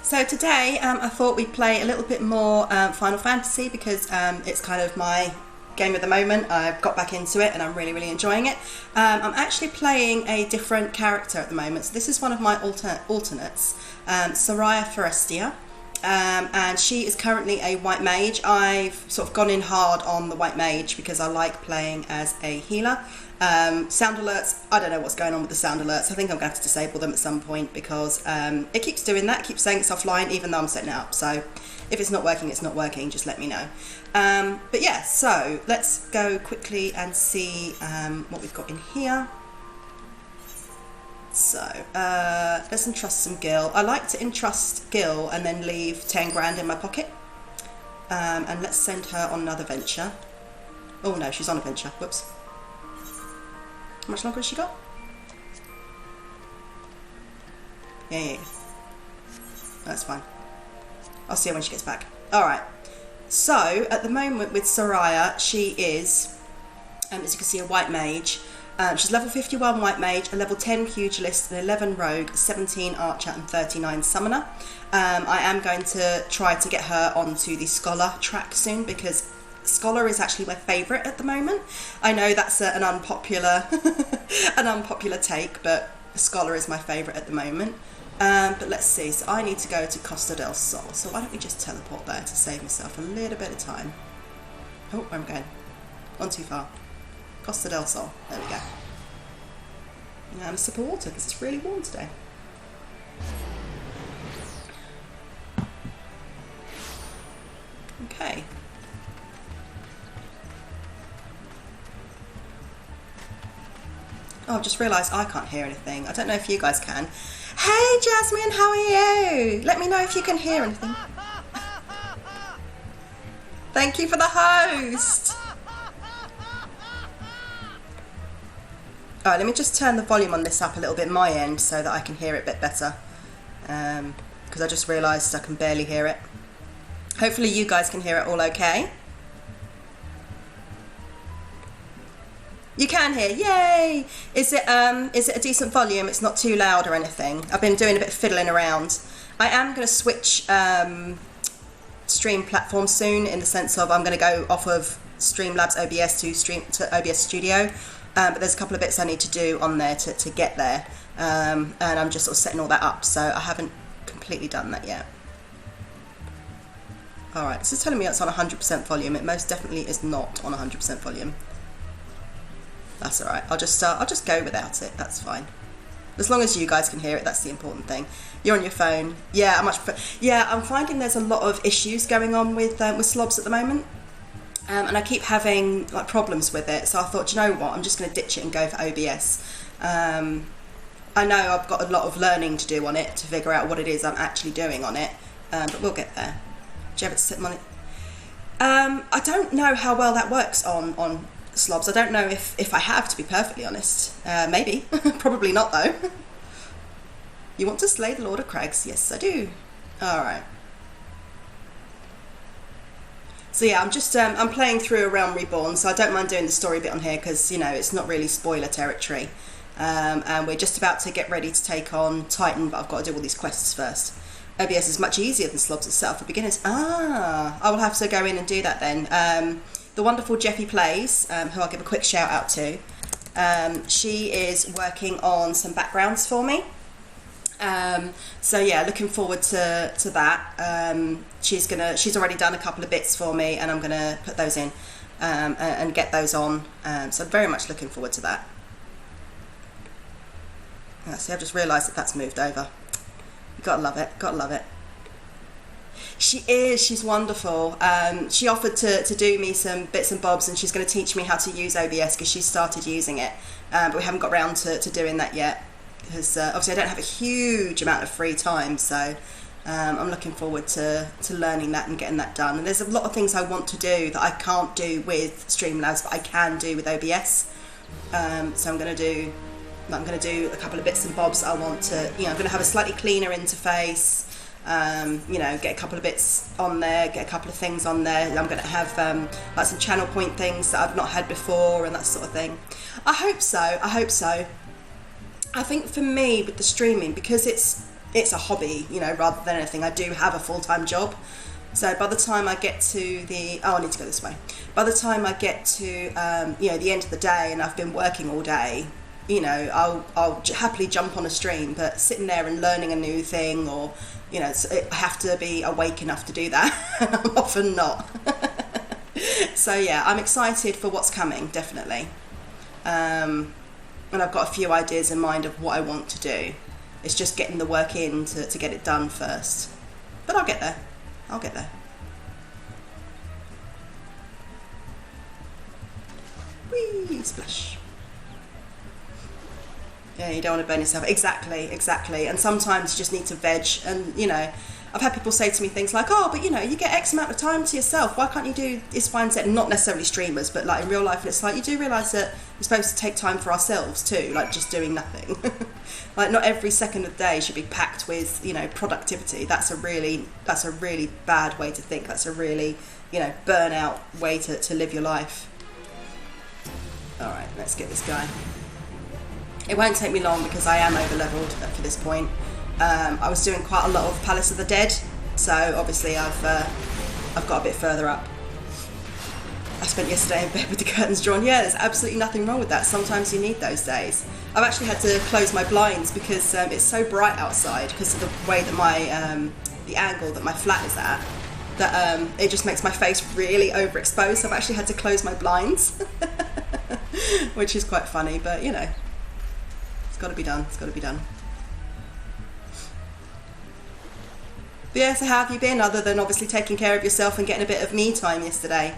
So today I thought we'd play a little bit more Final Fantasy because it's kind of my game of the moment. I've got back into it and I'm really enjoying it. I'm actually playing a different character at the moment. So this is one of my alternates, Soraya Forestia. And she is currently a white mage. I've sort of gone in hard on the white mage because I like playing as a healer. Sound alerts, I don't know what's going on with the sound alerts. I think I'm going to have to disable them at some point because it keeps doing that, keeps saying it's offline even though I'm setting it up. So if it's not working, it's not working, just let me know. But yeah, so let's go quickly and see what we've got in here. So let's entrust some Gil. I like to entrust Gil and then leave 10 grand in my pocket. And let's send her on another venture. Oh no, she's on a venture, whoops. How much longer has she got? Yeah. That's fine. I'll see her when she gets back. Alright. So, at the moment with Soraya, she is, as you can see, a white mage. She's level 51 white mage, a level 10 pugilist, an 11 rogue, 17 archer and 39 summoner. I am going to try to get her onto the scholar track soon because Scholar is actually my favourite at the moment. I know that's an unpopular take, but Scholar is my favourite at the moment. But let's see, so I need to go to Costa del Sol, so why don't we just teleport there to save myself a little bit of time. Oh, where am I going? Gone too far. Costa del Sol, there we go. And a sip of water because it's really warm today. Okay. Oh, I've just realised I can't hear anything. I don't know if you guys can. Hey Jasmine, how are you? Let me know if you can hear anything. Thank you for the host. Alright, let me just turn the volume on this up a little bit my end so that I can hear it a bit better. Because I just realised I can barely hear it. Hopefully you guys can hear it all okay. You can hear, yay! Is it a decent volume? It's not too loud or anything. I've been doing a bit of fiddling around. I am going to switch stream platform soon in the sense of I'm going to go off of Streamlabs OBS to OBS Studio. But there's a couple of bits I need to do on there to get there. And I'm just sort of setting all that up, so I haven't completely done that yet. Alright, this is telling me it's on 100% volume. It most definitely is not on 100% volume. That's alright, I'll just go without it, that's fine. As long as you guys can hear it, that's the important thing. You're on your phone. Yeah, I'm finding there's a lot of issues going on with slobs at the moment. And I keep having like problems with it, so I thought, you know what, I'm just going to ditch it and go for OBS. I know I've got a lot of learning to do on it to figure out what it is I'm actually doing on it, but we'll get there. Do you ever sit on it? I don't know how well that works on slobs. I don't know if I have, to be perfectly honest. Maybe. Probably not though. You want to slay the Lord of Crags? Yes, I do. Alright. So yeah, I'm playing through A Realm Reborn, so I don't mind doing the story bit on here because, you know, it's not really spoiler territory. And we're just about to get ready to take on Titan, but I've got to do all these quests first. OBS is much easier than slobs itself for beginners. I will have to go in and do that then. The wonderful Jeffy Plays, who I'll give a quick shout out to, she is working on some backgrounds for me. So yeah, looking forward to that. She's already done a couple of bits for me, and I'm gonna put those in and get those on. So I'm very much looking forward to that. See, I've just realised that that's moved over. You gotta love it. Gotta love it. She's wonderful. She offered to do me some bits and bobs, and she's going to teach me how to use OBS because she started using it, but we haven't got round to doing that yet because obviously I don't have a huge amount of free time, so I'm looking forward to learning that and getting that done. And there's a lot of things I want to do that I can't do with Streamlabs, but I can do with OBS. So I'm going to do a couple of bits and bobs. I want to, I'm going to have a slightly cleaner interface. Get a couple of bits on there, get a couple of things on there. I'm going to have like some channel point things that I've not had before and that sort of thing. I hope so. I think for me with the streaming, because it's it's a hobby, you know, rather than anything. I do have a full-time job. So by the time I get to I need to go this way. By the time I get to, you know, the end of the day and I've been working all day, you know, I'll happily jump on a stream, but sitting there and learning a new thing, or, you know, I have to be awake enough to do that. And I'm often not. So yeah, I'm excited for what's coming, definitely. And I've got a few ideas in mind of what I want to do. It's just getting the work in to get it done first. But I'll get there. I'll get there. Whee! Splash. Yeah, you don't want to burn yourself. Exactly. And sometimes you just need to veg. And, you know, I've had people say to me things like, oh, but, you know, you get X amount of time to yourself. Why can't you do this, Y, and Z? Not necessarily streamers, but, like, in real life. And it's like, you do realise that we're supposed to take time for ourselves, too. Like, just doing nothing. Like, not every second of the day should be packed with, you know, productivity. That's a really bad way to think. That's a really, you know, burnout way to live your life. All right, let's get this guy. It won't take me long because I am over leveled for this point. I was doing quite a lot of Palace of the Dead, so obviously I've got a bit further up. I spent yesterday in bed with the curtains drawn. Yeah, there's absolutely nothing wrong with that. Sometimes you need those days. I've actually had to close my blinds because it's so bright outside because of the way that my the angle that my flat is at, that it just makes my face really overexposed. So I've actually had to close my blinds, which is quite funny, but you know, it's got to be done. It's got to be done. But yeah, so how have you been, other than obviously taking care of yourself and getting a bit of me time yesterday?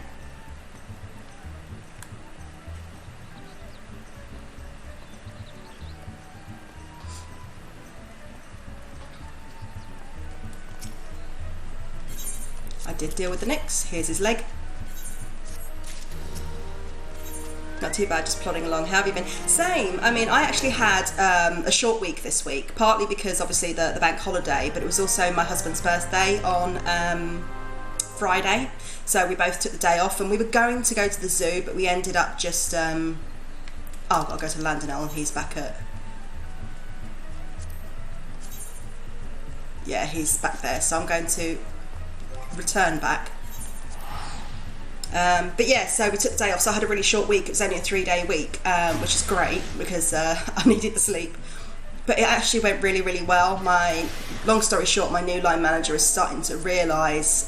I did deal with the nicks. Here's his leg. Not too bad, just plodding along. How have you been? Same. I mean, I actually had a short week this week, partly because obviously the bank holiday, but it was also my husband's birthday on Friday. So we both took the day off, and we were going to go to the zoo, but we ended up just... I've got to go to Landonell, and he's back at... Yeah, he's back there, so I'm going to return back. But yeah, so we took the day off, so I had a really short week. It was only a 3-day week, which is great because I needed the sleep. But it actually went really, really well. Long story short, my new line manager is starting to realise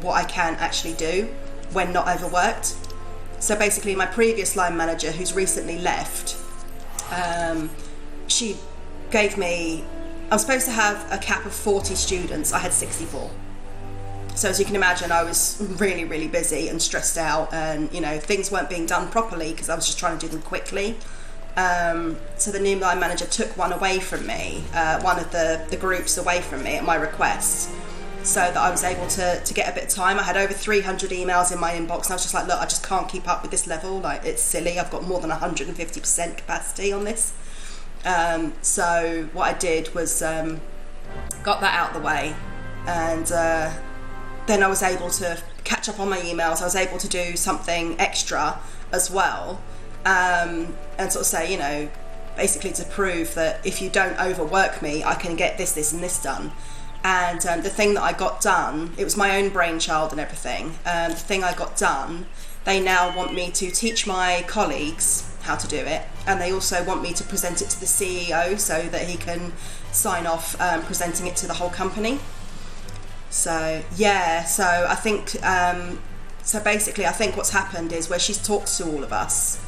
what I can actually do when not overworked. So basically my previous line manager, who's recently left, she gave me, I was supposed to have a cap of 40 students. I had 64. So as you can imagine, I was really, really busy and stressed out, and you know, things weren't being done properly because I was just trying to do them quickly. So the new line manager took one away from me, one of the groups away from me at my request, so that I was able to get a bit of time. I had over 300 emails in my inbox, and I was just like, look, I just can't keep up with this level. Like, it's silly. I've got more than 150% capacity on this. So what I did was got that out of the way, and then I was able to catch up on my emails. I was able to do something extra as well, and sort of say, you know, basically to prove that if you don't overwork me, I can get this, this and this done. And the thing that I got done, it was my own brainchild and everything. The thing I got done, they now want me to teach my colleagues how to do it, and they also want me to present it to the CEO so that he can sign off presenting it to the whole company. So yeah, so I think so basically I think what's happened is where she's talked to all of us,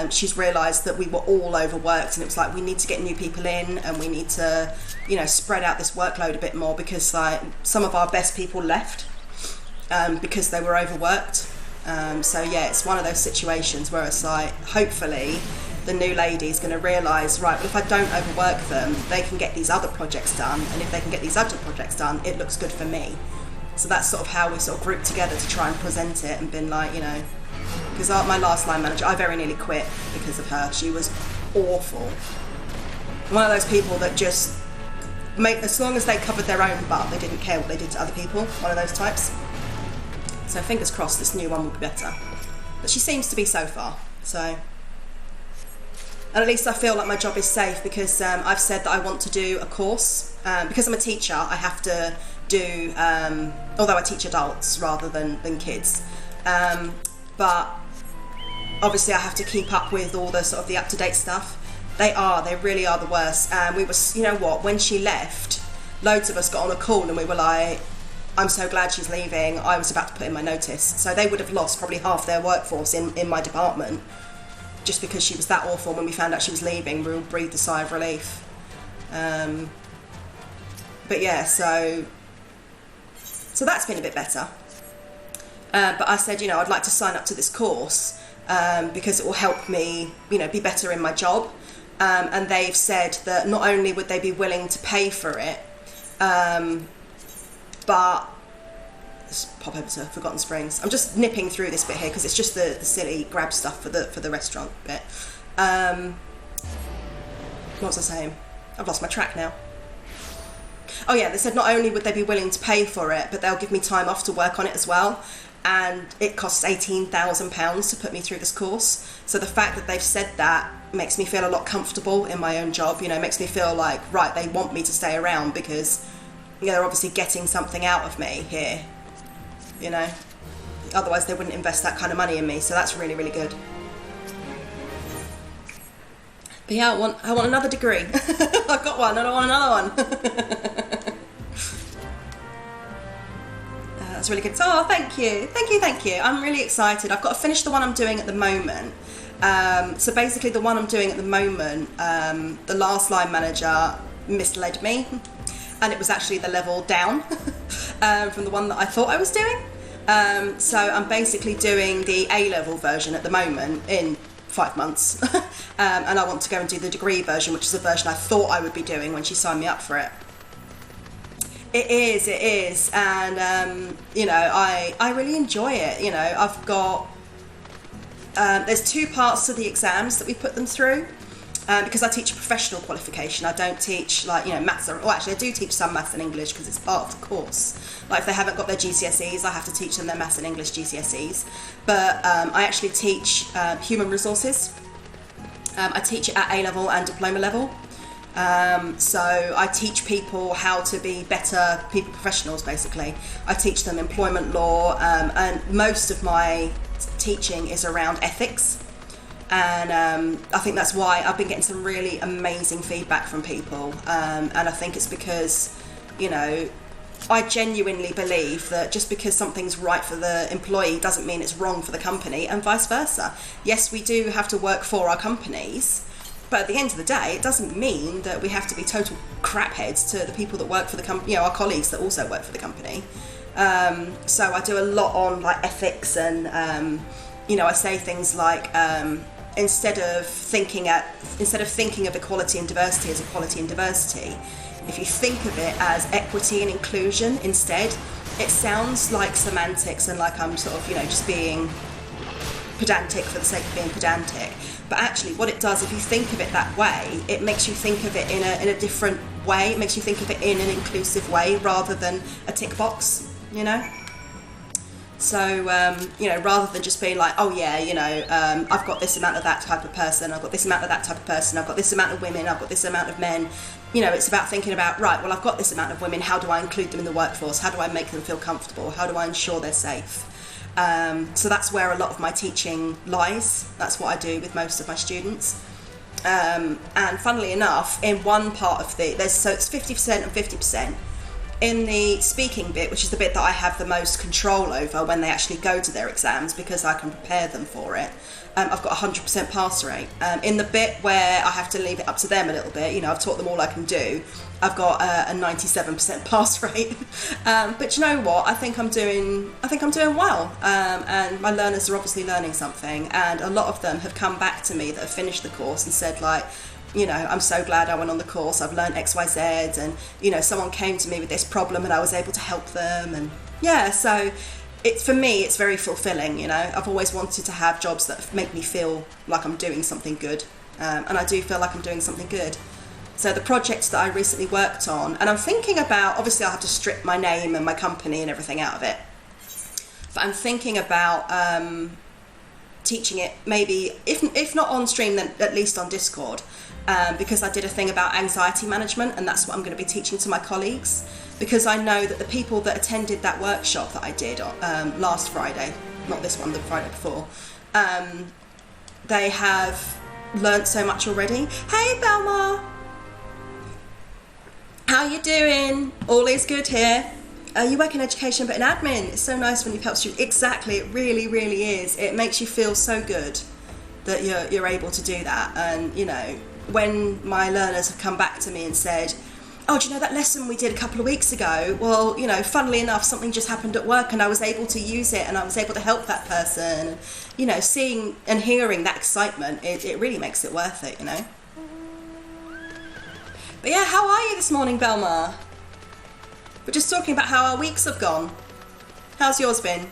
she's realised that we were all overworked, and it was like, we need to get new people in, and we need to, you know, spread out this workload a bit more, because like some of our best people left because they were overworked. So yeah, it's one of those situations where it's like, hopefully the new lady is going to realise, right, well, if I don't overwork them, they can get these other projects done, and if they can get these other projects done, it looks good for me. So that's sort of how we sort of grouped together to try and present it, and been like, you know, because my last line manager, I very nearly quit because of her. She was awful. One of those people that just as long as they covered their own butt, they didn't care what they did to other people. One of those types. So fingers crossed this new one will be better. But she seems to be so far. So And at least I feel like my job is safe, because I've said that I want to do a course. Because I'm a teacher, I have to do, although I teach adults rather than kids. But obviously I have to keep up with all the sort of the up-to-date stuff. They really are the worst. And we were, you know what, when she left, loads of us got on a call and we were like, I'm so glad she's leaving. I was about to put in my notice. So they would have lost probably half their workforce in my department, just because she was that awful. When we found out she was leaving, we all breathed a sigh of relief. But yeah, so that's been a bit better. But I said, you know, I'd like to sign up to this course because it will help me, you know, be better in my job. And they've said that not only would they be willing to pay for it, but let's pop over to Forgotten Springs. I'm just nipping through this bit here because it's just the silly grab stuff for the restaurant bit. What was I saying? I've lost my track now. Oh yeah, they said not only would they be willing to pay for it, but they'll give me time off to work on it as well. And it costs £18,000 to put me through this course. So the fact that they've said that makes me feel a lot comfortable in my own job. You know, makes me feel like, right, they want me to stay around because, you know, they're obviously getting something out of me here. You know, otherwise they wouldn't invest that kind of money in me. So that's really, really good. But yeah, I want another degree. I've got one, and I want another one. That's really good. Oh, thank you. I'm really excited. I've got to finish the one I'm doing at the moment. So basically the one I'm doing at the moment, the last line manager misled me, and it was actually the level down from the one that I thought I was doing. So I'm basically doing the A-level version at the moment in 5 months. And I want to go and do the degree version, which is the version I thought I would be doing when she signed me up for it. It is, and you know, I really enjoy it. You know, I've got there's 2 parts to the exams that we put them through, because I teach a professional qualification. I don't teach, like, you know, maths, or actually I do teach some maths and English because it's part of the course. Like if they haven't got their GCSEs, I have to teach them their maths and English GCSEs. But I actually teach human resources. I teach it at A-level and diploma level. So I teach people how to be better people professionals, basically. I teach them employment law, and most of my teaching is around ethics. And I think that's why I've been getting some really amazing feedback from people. And I think it's because, you know, I genuinely believe that just because something's right for the employee doesn't mean it's wrong for the company, and vice versa. Yes, we do have to work for our companies, but at the end of the day, it doesn't mean that we have to be total crapheads to the people that work for the company, you know, our colleagues that also work for the company. So I do a lot on like ethics, and you know, I say things like instead of thinking of equality and diversity as equality and diversity, if you think of it as equity and inclusion instead, it sounds like semantics and like I'm sort of, you know, just being pedantic for the sake of being pedantic. But actually what it does, if you think of it that way, it makes you think of it in a different way. It makes you think of it in an inclusive way rather than a tick box, you know? So, you know, rather than just being like, oh yeah, you know, I've got this amount of that type of person, I've got this amount of that type of person, I've got this amount of women, I've got this amount of men. You know, it's about thinking about, right, well, I've got this amount of women, how do I include them in the workforce? How do I make them feel comfortable? How do I ensure they're safe? So that's where a lot of my teaching lies. That's what I do with most of my students. And funnily enough, in one part of so it's 50% and 50%. In the speaking bit, which is the bit that I have the most control over when they actually go to their exams, because I can prepare them for it, I've got 100% pass rate. In the bit where I have to leave it up to them a little bit, you know, I've taught them all I can do, I've got a 97% pass rate. But you know what? I think I'm doing well, and my learners are obviously learning something, and a lot of them have come back to me that have finished the course and said, like, you know, I'm so glad I went on the course, I've learned XYZ, and, you know, someone came to me with this problem and I was able to help them. And yeah, so for me, it's very fulfilling, you know. I've always wanted to have jobs that make me feel like I'm doing something good, and I do feel like I'm doing something good. So the projects that I recently worked on, and I'm thinking about, obviously I'll have to strip my name and my company and everything out of it, but I'm thinking about teaching it, maybe if not on stream, then at least on Discord, because I did a thing about anxiety management, and that's what I'm going to be teaching to my colleagues, because I know that the people that attended that workshop that I did last Friday, not this one, the Friday before, they have learnt so much already. Hey Belmar, how you doing? All is good here. You work in education but in admin. It's so nice when you've helped students. Exactly, it really, really is. It makes you feel so good that you're able to do that. And you know, when my learners have come back to me and said, oh, do you know that lesson we did a couple of weeks ago? Well, you know, funnily enough, something just happened at work and I was able to use it and I was able to help that person. And, you know, seeing and hearing that excitement, it really makes it worth it, you know. But yeah, how are you this morning, Belmar? We're just talking about how our weeks have gone. How's yours been?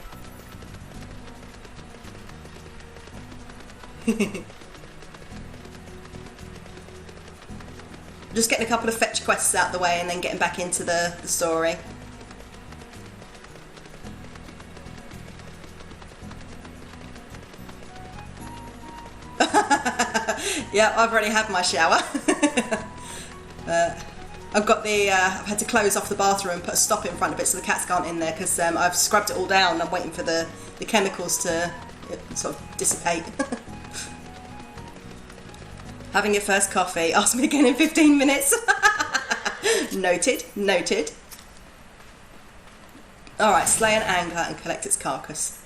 Just getting a couple of fetch quests out the way and then getting back into the story. Yeah, I've already had my shower. I've got I've had to close off the bathroom and put a stop in front of it so the cats can't in there, because I've scrubbed it all down and I'm waiting for the chemicals to sort of dissipate. Having your first coffee. Ask me again in 15 minutes. Noted, noted. Alright, slay an angler and collect its carcass.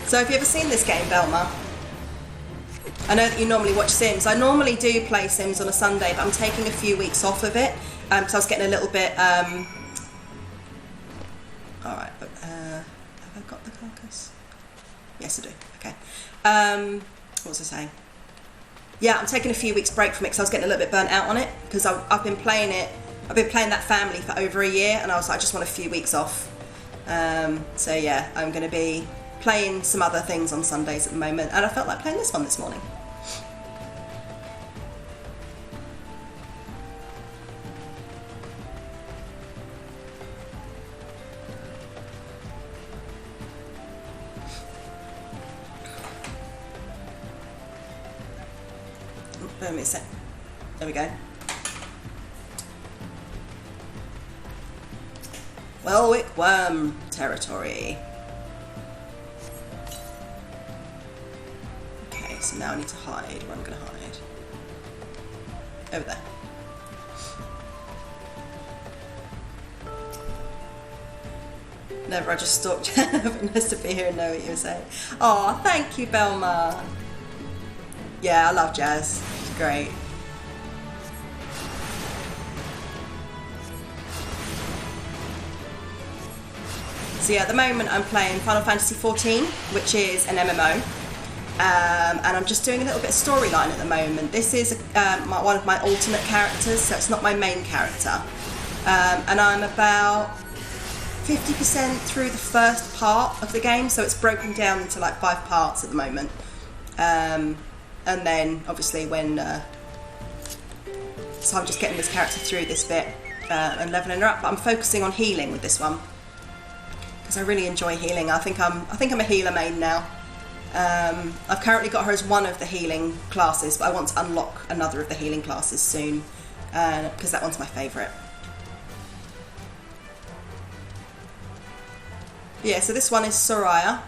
So have you ever seen this game, Belmar? I know that you normally watch Sims. I normally do play Sims on a Sunday, but I'm taking a few weeks off of it because I was getting a little bit... Alright, but... have I got the carcass? Yes, I do. Okay. What was I saying? Yeah, I'm taking a few weeks break from it because I was getting a little bit burnt out on it, because I've been playing it. I've been playing that family for over a year, and I was like, I just want a few weeks off. So yeah, I'm going to be playing some other things on Sundays at the moment, and I felt like playing this one this morning. Wait a minute. There we go. Wick-worm territory. Okay, so now I need to hide. Where am I going to hide? Over there. Never, I just stalked you. Nice to be here and know what you were saying. Oh, thank you, Belmar. Yeah, I love jazz. It's great. So yeah, at the moment I'm playing Final Fantasy XIV, which is an MMO. And I'm just doing a little bit of storyline at the moment. This is one of my alternate characters, so it's not my main character. And I'm about 50% through the first part of the game, so it's broken down into like 5 parts at the moment. And then obviously so I'm just getting this character through this bit and leveling her up. But I'm focusing on healing with this one because I really enjoy healing. I think I'm a healer main now. I've currently got her as one of the healing classes, but I want to unlock another of the healing classes soon because that one's my favourite. Yeah, so this one is Soraya.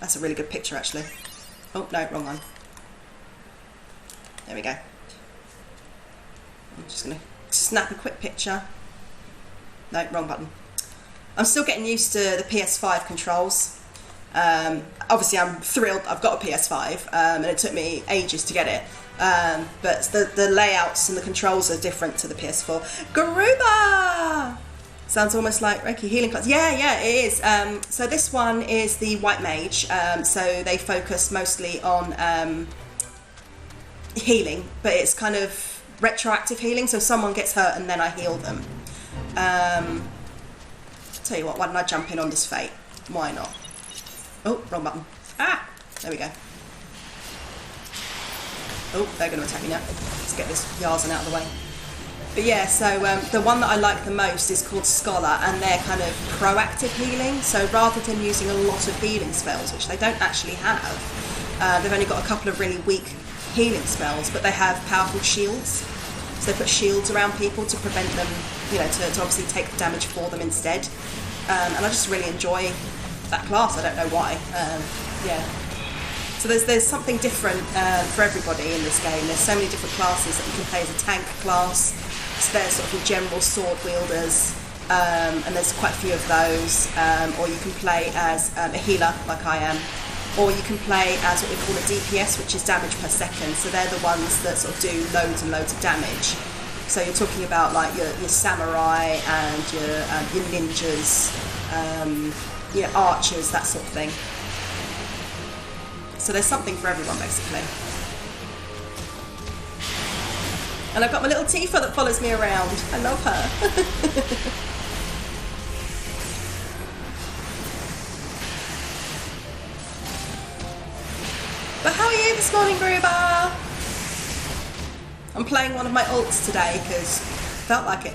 That's a really good picture actually. Oh no, wrong one. There we go. I'm just going to snap a quick picture. No, wrong button. I'm still getting used to the PS5 controls. Obviously I'm thrilled I've got a PS5 and it took me ages to get it. But the layouts and the controls are different to the PS4. Garuba! Sounds almost like Reiki healing class. Yeah, it is. So this one is the White Mage. So they focus mostly on healing, but it's kind of retroactive healing. So someone gets hurt and then I heal them. Tell you what, why don't I jump in on this fate? Why not? Oh, wrong button. Ah! There we go. Oh, they're going to attack me now. Let's get this Yarzan out of the way. But yeah, so the one that I like the most is called Scholar, and they're kind of proactive healing. So rather than using a lot of healing spells, which they don't actually have, they've only got a couple of really weak healing spells, but they have powerful shields. So they put shields around people to prevent them, you know, to obviously take the damage for them instead. And I just really enjoy that class. I don't know why. Yeah. So there's something different for everybody in this game. There's so many different classes that you can play as a tank class. So there's sort of your general sword wielders, and there's quite a few of those. Or you can play as a healer, like I am. Or you can play as what we call a DPS, which is damage per second. So they're the ones that sort of do loads and loads of damage. So you're talking about like your samurai and your ninjas, your archers, that sort of thing. So there's something for everyone, basically. And I've got my little Tifa that follows me around. I love her. But how are you this morning, Gruber? I'm playing one of my ults today because I felt like it.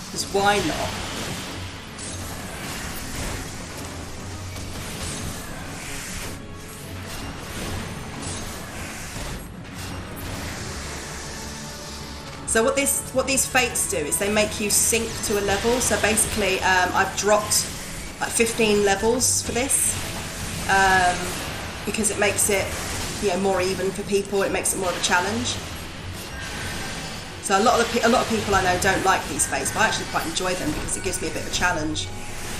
Because why not? So what these fates do is they make you sync to a level. So basically, I've dropped like 15 levels for this. Because it makes it, you know, more even for people. It makes it more of a challenge. So a lot of people I know don't like these fates, but I actually quite enjoy them because it gives me a bit of a challenge.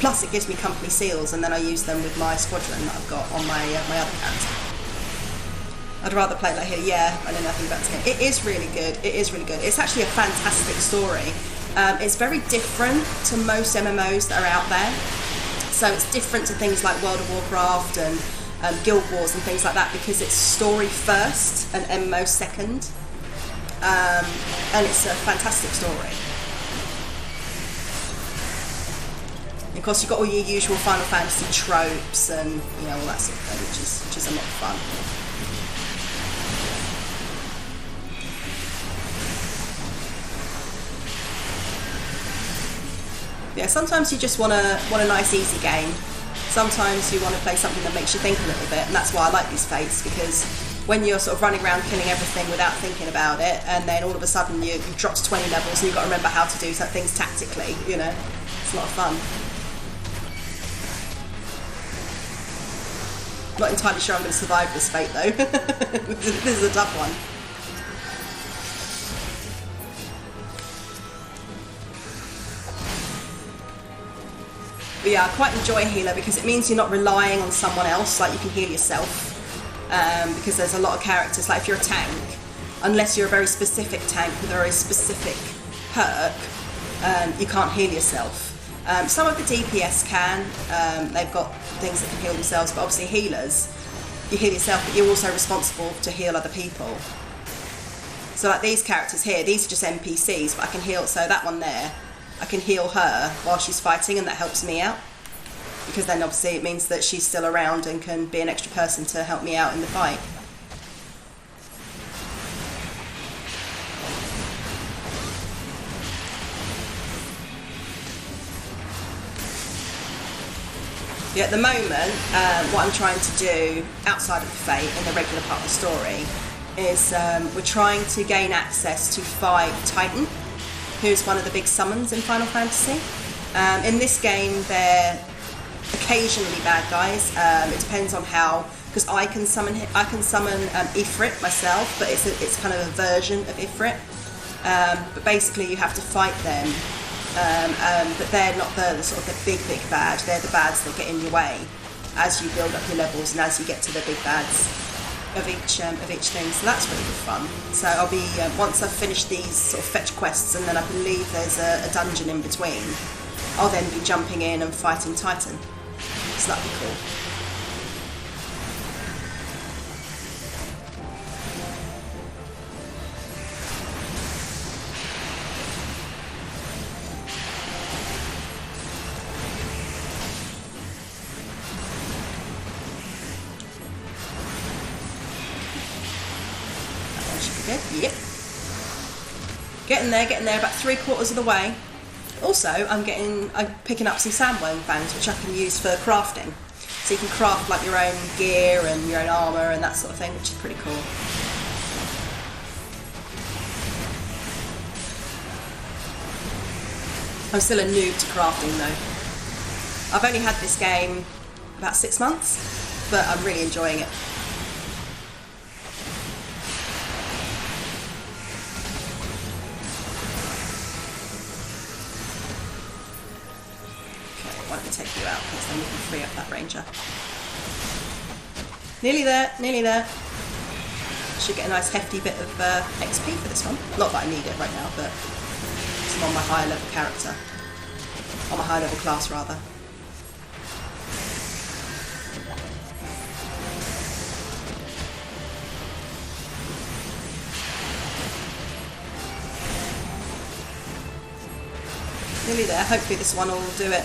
Plus, it gives me company seals, and then I use them with my squadron that I've got on my my other character. I'd rather play that here. Yeah, I know nothing about this game. It is really good. It is really good. It's actually a fantastic story. It's very different to most MMOs that are out there. So it's different to things like World of Warcraft and Guild Wars and things like that because it's story first and MMO second. And it's a fantastic story. And of course, you've got all your usual Final Fantasy tropes and, you know, all that sort of thing, which is a lot of fun. Yeah, sometimes you just want a nice easy game. Sometimes you want to play something that makes you think a little bit, and that's why I like these fates, because when you're sort of running around killing everything without thinking about it, and then all of a sudden you've dropped 20 levels and you've got to remember how to do some things tactically, you know, it's a lot of fun. Not entirely sure I'm going to survive this fate though. This is a tough one. But yeah, I quite enjoy healer because it means you're not relying on someone else, like you can heal yourself. Because there's a lot of characters, like if you're a tank, unless you're a very specific tank with a very specific perk, you can't heal yourself. Some of the DPS can, they've got things that can heal themselves, but obviously healers, you heal yourself, but you're also responsible to heal other people. So like these characters here, these are just NPCs, but I can heal, so that one there, I can heal her while she's fighting, and that helps me out. Because then obviously it means that she's still around and can be an extra person to help me out in the fight. Yeah, at the moment, what I'm trying to do outside of the Fate in the regular part of the story is we're trying to gain access to fight Titan, who's one of the big summons in Final Fantasy. In this game, they're occasionally bad guys. It depends on how, because I can summon Ifrit myself, but it's kind of a version of Ifrit. But basically, you have to fight them. But they're not the sort of the big bad. They're the bads that get in your way as you build up your levels and as you get to the big bads of each thing. So that's really good fun. So I'll be once I've finished these sort of fetch quests, and then I believe there's a dungeon in between, I'll then be jumping in and fighting Titan. So that'd be cool. That one should be good. Yep. Getting there, about 3/4 of the way. Also, I'm picking up some sandworm fangs, which I can use for crafting. So you can craft like your own gear and your own armour and that sort of thing, which is pretty cool. I'm still a noob to crafting though. I've only had this game about 6 months, but I'm really enjoying it. Okay, why don't we take you out, because then we can free up that ranger. Nearly there, nearly there. Should get a nice hefty bit of XP for this one. Not that I need it right now, but I'm on my higher level character. On my higher level class, rather. Nearly there. Hopefully this one will do it.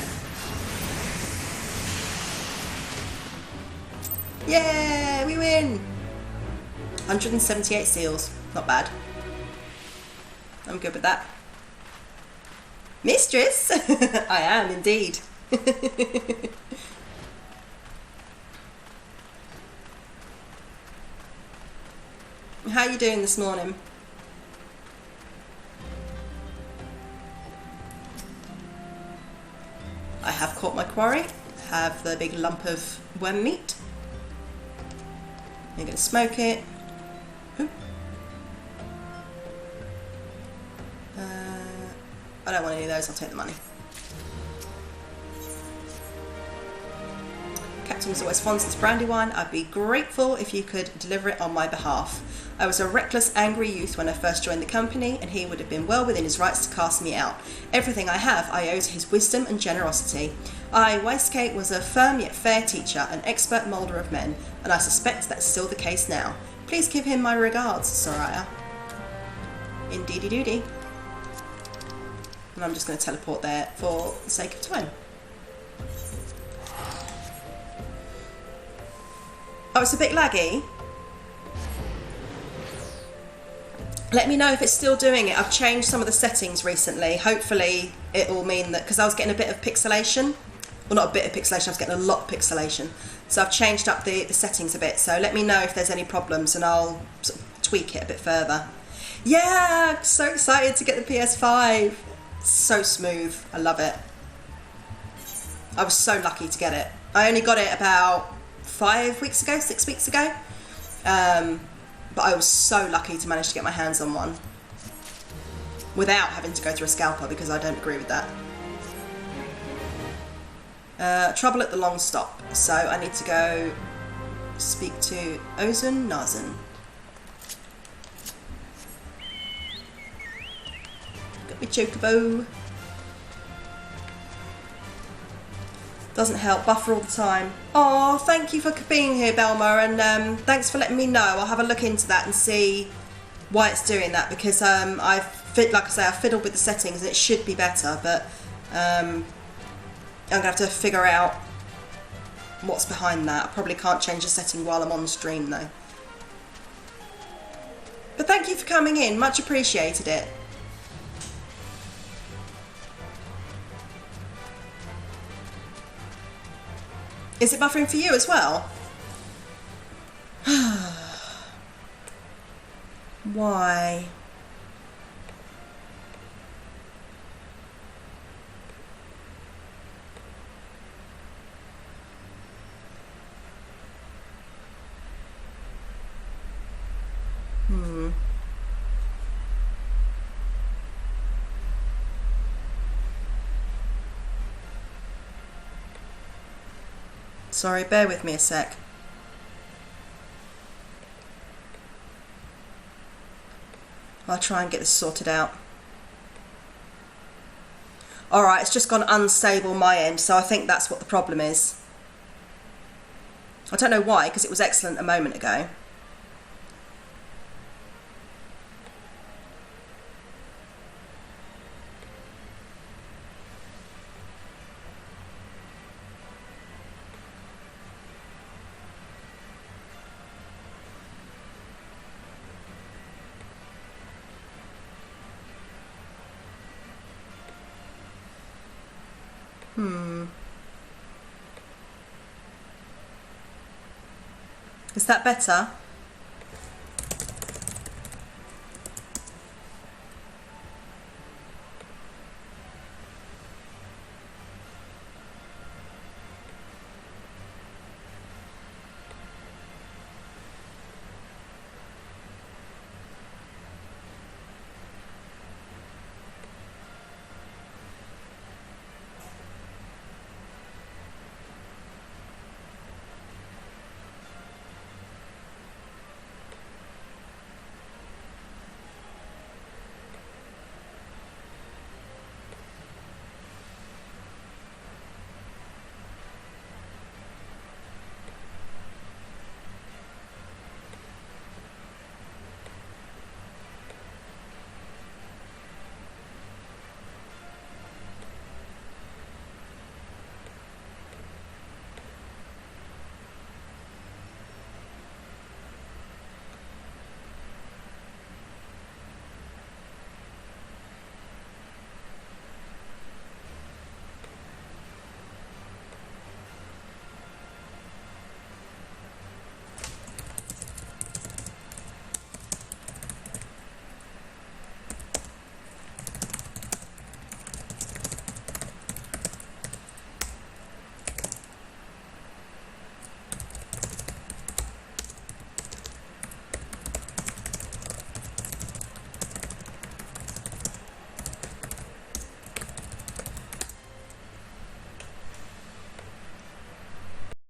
Yeah, we win! 178 seals. Not bad. I'm good with that. Mistress? I am indeed. How are you doing this morning? I have caught my quarry. Have the big lump of worm meat. I'm going to smoke it. I don't want any of those, I'll take the money. Captain was always fond of this brandy wine. I'd be grateful if you could deliver it on my behalf. I was a reckless, angry youth when I first joined the company, and he would have been well within his rights to cast me out. Everything I have I owe to his wisdom and generosity. Waistcoat was a firm yet fair teacher, an expert moulder of men, and I suspect that's still the case now. Please give him my regards, Soraya. Indeedy-doody. And I'm just going to teleport there for the sake of time. Oh, it's a bit laggy. Let me know if it's still doing it. I've changed some of the settings recently. Hopefully it will mean that, because I was getting a bit of pixelation. Well, not a bit of pixelation, I was getting a lot of pixelation. So I've changed up the settings a bit. So let me know if there's any problems and I'll sort of tweak it a bit further. Yeah, I'm so excited to get the PS5. So smooth. I love it. I was so lucky to get it. I only got it about 5 weeks ago, 6 weeks ago. But I was so lucky to manage to get my hands on one without having to go through a scalper, because I don't agree with that. Trouble at the long stop. So I need to go speak to Ozun Nazan. Got my chocobo. Doesn't help, buffer all the time. Oh, thank you for being here, Belma, and thanks for letting me know. I'll have a look into that and see why it's doing that, because like I say, I fiddled with the settings and it should be better, but I'm gonna have to figure out what's behind that. I probably can't change the setting while I'm on stream though. But thank you for coming in, much appreciated it. Is it buffering for you as well? Why? Sorry, bear with me a sec. I'll try and get this sorted out. Alright, it's just gone unstable my end, so I think that's what the problem is. I don't know why, because it was excellent a moment ago. Is that better?